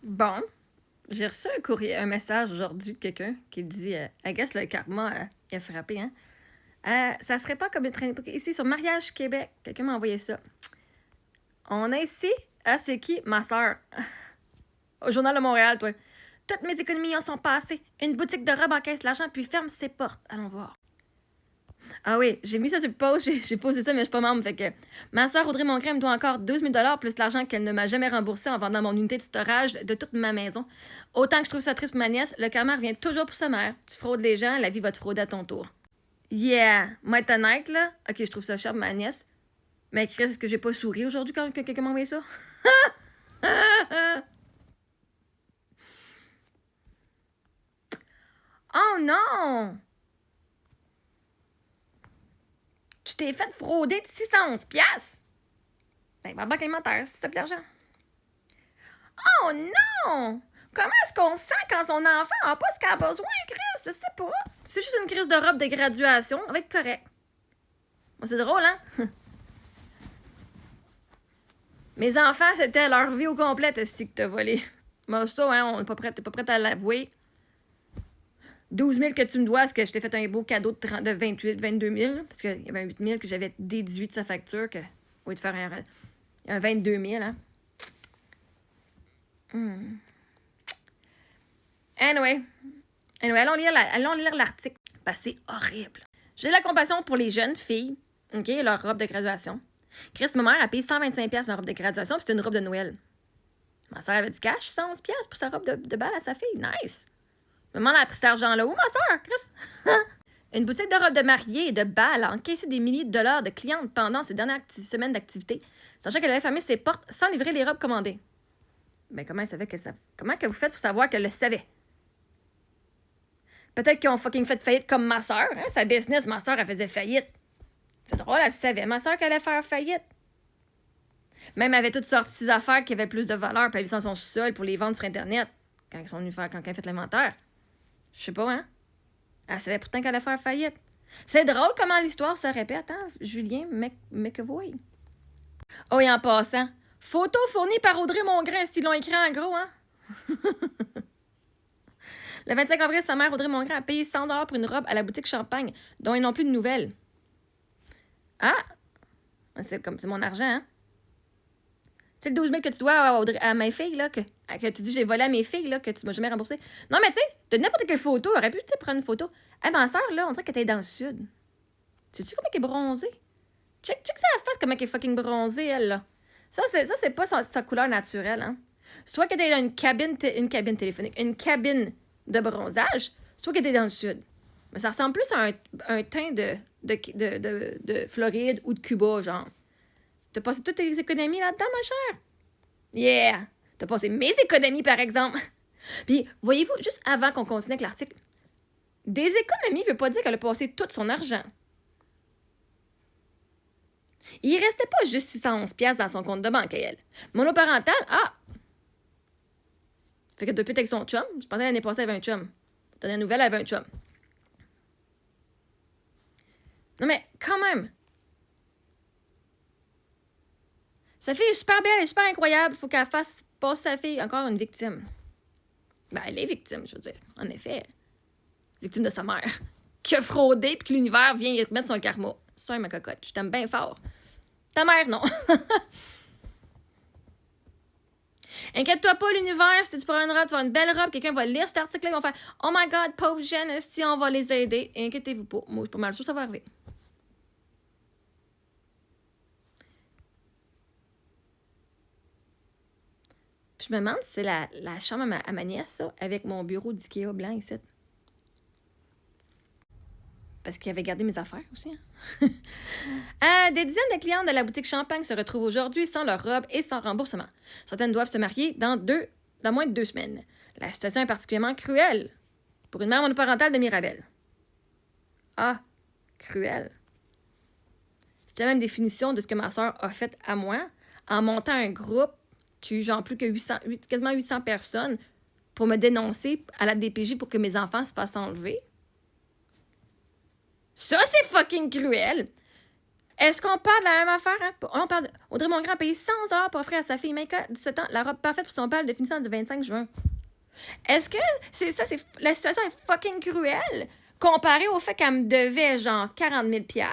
Bon, j'ai reçu un message aujourd'hui de quelqu'un qui dit I guess le karma il a frappé, hein? Ça serait pas comme une traînée ici sur Mariage Québec. Quelqu'un m'a envoyé ça. On a ici, c'est qui? Ma soeur. Au Journal de Montréal, toi. Toutes mes économies en sont passées. Une boutique de robes encaisse l'argent puis ferme ses portes. Allons voir. Ah oui, j'ai mis ça sur le post, j'ai posé ça, mais je suis pas membre. Fait que ma soeur Audrey Mongrain me doit encore 12 000 plus l'argent qu'elle ne m'a jamais remboursé en vendant mon unité de storage de toute ma maison. Autant que je trouve ça triste pour ma nièce, le karma revient toujours pour sa mère. Tu fraudes les gens, la vie va te frauder à ton tour. Yeah! Moi, être honnête, là. Ok, je trouve ça cher pour ma nièce. Mais Chris, est-ce que j'ai pas souri aujourd'hui quand quelqu'un m'a envoyé ça? Oh non! Tu t'es fait frauder de 611 piastres! Ben, ma banque alimentaire, si t'as plus d'argent. Oh non! Comment est-ce qu'on se sent quand son enfant n'a pas ce qu'elle a besoin, Chris? Je sais pas. C'est juste une crise de robe de graduation. On va être correct. Bon, c'est drôle, hein? Mes enfants, c'était leur vie au complet, c'est que t'as volé. Moi, ça, hein, on n'est pas prêt, t'es pas prête à l'avouer. 12 000 que tu me dois, parce que je t'ai fait un beau cadeau de 28, 22 000. Parce qu'il y avait un 8 000 que j'avais déduit de sa facture. Que, au lieu de faire un 22 000, hein. Anyway, allons lire l'article. Parce que c'est horrible. J'ai de la compassion pour les jeunes filles, OK, leur robe de graduation. Chris, ma mère a payé 125$ ma robe de graduation, puis c'était une robe de Noël. Ma soeur avait du cash, 111$ pour sa robe de bal à sa fille. Nice. Maman a pris cet argent-là. Où, ma soeur, Chris? Une boutique de robes de mariée et de bal a encaissé des milliers de dollars de clientes pendant ces dernières semaines d'activité, sachant qu'elle avait fermé ses portes sans livrer les robes commandées. Mais comment elle savait qu'elle savait? Comment que vous faites pour savoir qu'elle le savait? Peut-être qu'ils ont fucking fait faillite comme ma soeur. Hein? Sa business, ma soeur, elle faisait faillite. C'est drôle, elle savait, ma soeur, qu'elle allait faire faillite. Même elle avait toutes sorti ses affaires qui avaient plus de valeur, puis elle mis dans son sous-sol pour les vendre sur Internet. Quand ils sont venus faire, quand elle a fait l'inventaire. Je sais pas, hein? Elle savait pourtant qu'elle allait faire faillite. C'est drôle comment l'histoire se répète, hein, Julien McEvoy. Oh, et en passant, photo fournie par Audrey Mongrain, s'ils l'ont écrit en gros, hein? Le 25 avril, sa mère, Audrey Mongrain, a payé 100$ pour une robe à la boutique Champagne, dont ils n'ont plus de nouvelles. Ah! C'est mon argent, hein? C'est le 12 000 que tu dois à mes filles, là, que tu dis j'ai volé à mes filles, là, que tu m'as jamais remboursé. Non, mais tu sais, de n'importe quelle photo, aurait pu prendre une photo. Ah, ma soeur, là, on dirait qu'elle était dans le sud. Tu sais comment elle est bronzée? Check ça face, comment elle est fucking bronzée, elle, là. Ça, c'est pas sa couleur naturelle, hein. Soit qu'elle était dans une cabine téléphonique, une cabine de bronzage, soit qu'elle était dans le sud. Mais ça ressemble plus à un teint de Floride ou de Cuba, genre. T'as passé toutes tes économies là-dedans, ma chère? Yeah! T'as passé mes économies, par exemple. Puis, voyez-vous, juste avant qu'on continue avec l'article, des économies veut pas dire qu'elle a passé tout son argent. Il restait pas juste 611$ dans son compte de banque à elle. Monoparental, fait que depuis avec son chum, je pensais l'année passée, elle avait un chum. T'as une nouvelle, elle avait un chum. Non, mais quand même. Sa fille est super belle, elle est super incroyable. Faut qu'elle fasse passer sa fille encore une victime. Ben, elle est victime, je veux dire. En effet. Victime de sa mère. Qui a fraudé puis que l'univers vient y remettre son karma. Ça, ma cocotte, je t'aime bien fort. Ta mère, non. Inquiète-toi pas, l'univers, si tu prends une robe, tu vas avoir une belle robe, quelqu'un va lire cet article-là, ils vont faire Oh my god, pauvre Jeanne, si on va les aider. Inquiétez-vous pas. Moi, je suis pas mal sûre que ça va arriver. Puis je me demande si c'est la chambre à ma nièce, ça, avec mon bureau d'IKEA blanc ici. Parce qu'il avait gardé mes affaires aussi. Hein? Des dizaines de clientes de la boutique Champagne se retrouvent aujourd'hui sans leur robe et sans remboursement. Certaines doivent se marier dans moins de 2 semaines. La situation est particulièrement cruelle pour une mère monoparentale de Mirabel. Ah, cruelle. C'est la même définition de ce que ma soeur a fait à moi en montant un groupe qui a eu genre plus que quasiment 800 personnes pour me dénoncer à la DPJ pour que mes enfants se fassent enlever. Ça, c'est fucking cruel! Est-ce qu'on parle de la même affaire? Hein? On parle Audrey Mongrain a payé 100 $ pour offrir à sa fille Maïka, 17 ans, la robe parfaite pour son bal de finissant du 25 juin. Est-ce que la situation est fucking cruelle comparée au fait qu'elle me devait genre 40 000 $?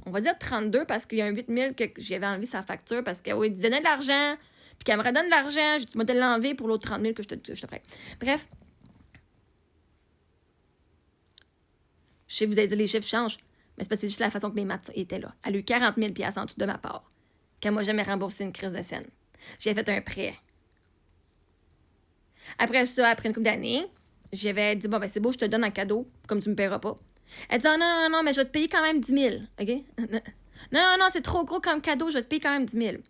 On va dire 32 parce qu'il y a un 8 000 que j'avais enlevé sa facture parce qu'elle lui donnait de l'argent, puis qu'elle me redonne de l'argent. J'ai dit, moi, de l'enlever pour l'autre 30 000 que je te prête. Bref. Je sais que vous avez dit les chiffres changent, mais c'est parce que c'est juste la façon que les maths étaient là. Elle a eu 40 000 $ en dessous de ma part, qu'elle m'a jamais remboursé une crise de scène. J'ai fait un prêt. Après ça, après une couple d'années, j'avais dit, bon, ben c'est beau, je te donne en cadeau, comme tu me paieras pas. Elle dit, oh, non, mais je vais te payer quand même 10 000, OK? Non, c'est trop gros comme cadeau, je vais te payer quand même 10 000. Puis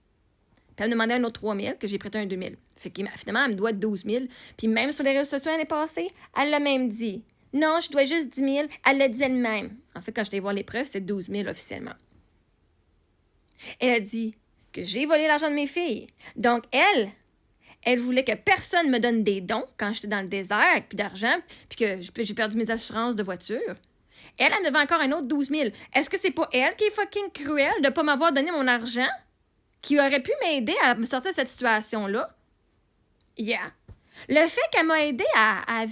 elle me demandait un autre 3 000, que j'ai prêté un 2 000. Fait que finalement, elle me doit 12 000. Puis même sur les réseaux sociaux l'année passée, elle l'a même dit. Non, je dois juste 10 000. Elle l'a dit elle-même. En fait, quand je vais voir les preuves, c'était 12 000 officiellement. Elle a dit que j'ai volé l'argent de mes filles. Donc, elle voulait que personne me donne des dons quand j'étais dans le désert avec plus d'argent, puis que j'ai perdu mes assurances de voiture. Elle me devait encore un autre 12 000. Est-ce que c'est pas elle qui est fucking cruelle de pas m'avoir donné mon argent qui aurait pu m'aider à me sortir de cette situation-là? Yeah. Le fait qu'elle m'a aidé à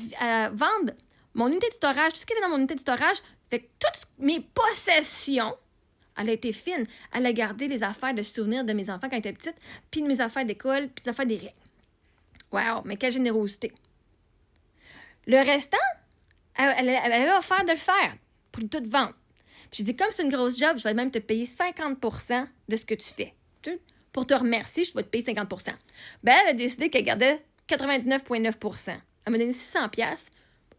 vendre mon unité de storage, tout ce qu'il y avait dans mon unité de storage, fait que toutes mes possessions, elle a été fine. Elle a gardé les affaires de souvenirs de mes enfants quand ils étaient petites, puis de mes affaires d'école, puis des affaires des règles. Wow, mais quelle générosité. Le restant, elle avait offert de le faire pour tout vendre. Puis j'ai dit, comme c'est une grosse job, je vais même te payer 50% de ce que tu fais. Pour te remercier, je vais te payer 50%. Ben, elle a décidé qu'elle gardait 99,9%. Elle m'a donné 600 $.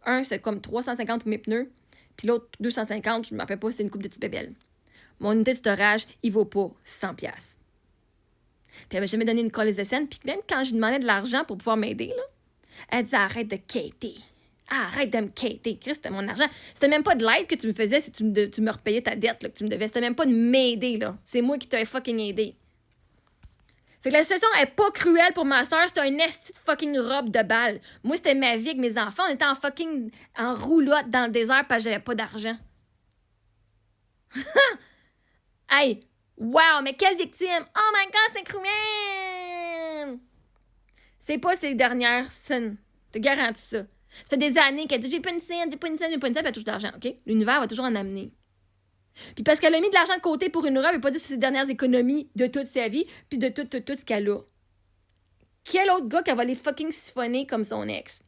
Un, c'est comme 350 pour mes pneus. Puis l'autre, 250, je ne me rappelle pas, c'était une coupe de petite bébelle. Mon unité de storage, il vaut pas 100 $. Puis elle m'a jamais donné une colle de scène. Puis même quand je lui demandais de l'argent pour pouvoir m'aider, là, elle disait, arrête de quêter. Arrête de me quêter. Christ, c'était mon argent. C'était même pas de l'aide que tu me faisais si tu me repayais ta dette là, que tu me devais. C'était même pas de m'aider, là. C'est moi qui t'ai fucking aidé. Fait que la situation est pas cruelle pour ma soeur, c'était un esti de fucking robe de balle. Moi, c'était ma vie avec mes enfants, on était en roulotte dans le désert parce que j'avais pas d'argent. Hey! Wow, mais quelle victime! Oh my God, c'est cruel! C'est pas ces dernières scènes. Je te garantis ça. Ça fait des années qu'elle dit j'ai pas une scène, puis elle touche d'argent, OK? L'univers va toujours en amener. Puis parce qu'elle a mis de l'argent de côté pour une robe, elle n'a pas dit ses dernières économies de toute sa vie, puis de tout ce qu'elle a. Quel autre gars qu'elle va les fucking siphonner comme son ex?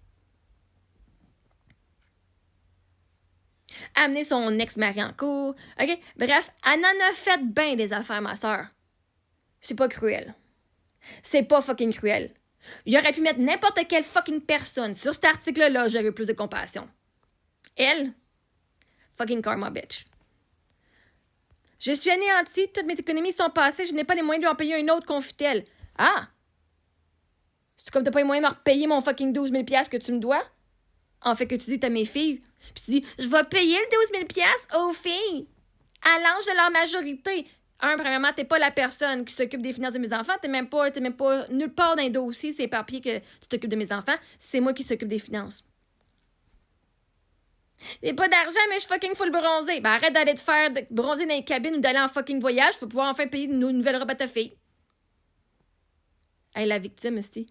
Amener son ex-mari en cours. OK? Bref, elle en a fait bien des affaires, ma soeur. C'est pas cruel. C'est pas fucking cruel. Il aurait pu mettre n'importe quelle fucking personne sur cet article-là, j'aurais eu plus de compassion. Elle, fucking karma bitch. Je suis anéantie, toutes mes économies sont passées, je n'ai pas les moyens de lui en payer un autre confitel. Ah! C'est comme t'as pas les moyens de me repayer mon fucking 12 000 $ que tu me dois? En fait, que tu dis que t'as mes filles. Puis tu dis, je vais payer le 12 000 $ aux filles. À l'âge de leur majorité. Premièrement, t'es pas la personne qui s'occupe des finances de mes enfants. T'es même pas nulle part dans les dossiers, c'est éparpillé que tu t'occupes de mes enfants. C'est moi qui s'occupe des finances. J'ai pas d'argent, mais je suis fucking full bronzée. Ben arrête d'aller te faire bronzer dans les cabines ou d'aller en fucking voyage. Faut pouvoir enfin payer une nouvelle robe à ta fille. Hey, la victime, c'est.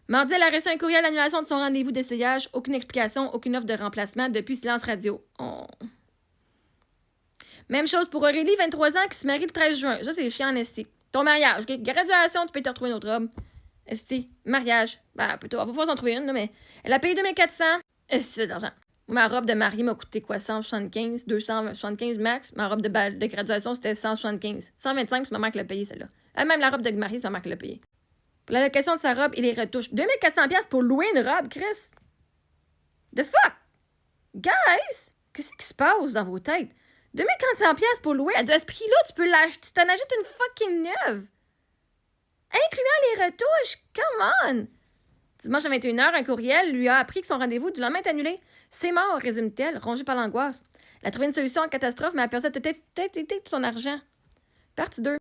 Mardi, elle a reçu un courriel d'annulation de son rendez-vous d'essayage. Aucune explication, aucune offre de remplacement depuis silence radio. Oh. Même chose pour Aurélie, 23 ans, qui se marie le 13 juin. Ça, c'est chiant en esti. Ton mariage, OK? Graduation, tu peux te retrouver une autre robe. Esti, mariage. Ben, plutôt, on va pouvoir s'en trouver une, là, mais elle a payé 2400. C'est d'argent. Ma robe de mariée m'a coûté quoi? 175, 275 max. Ma robe de graduation, c'était 175. 125, c'est ma mère qui l'a payé, celle-là. Même la robe de mariée, c'est ma mère qui l'a payé. Pour la location de sa robe et les retouches. 2400$ pour louer une robe, Chris. The fuck? Guys, qu'est-ce qui se passe dans vos têtes? 2400$ pour louer. À ce prix-là, tu peux l'acheter. Tu t'en achètes une fucking neuve. Incluant les retouches. Come on. Dimanche à 21h, un courriel lui a appris que son rendez-vous du lendemain est annulé. C'est mort, résume-t-elle, rongée par l'angoisse. Elle a trouvé une solution en catastrophe, mais elle a perdu peut-être son argent. Partie 2.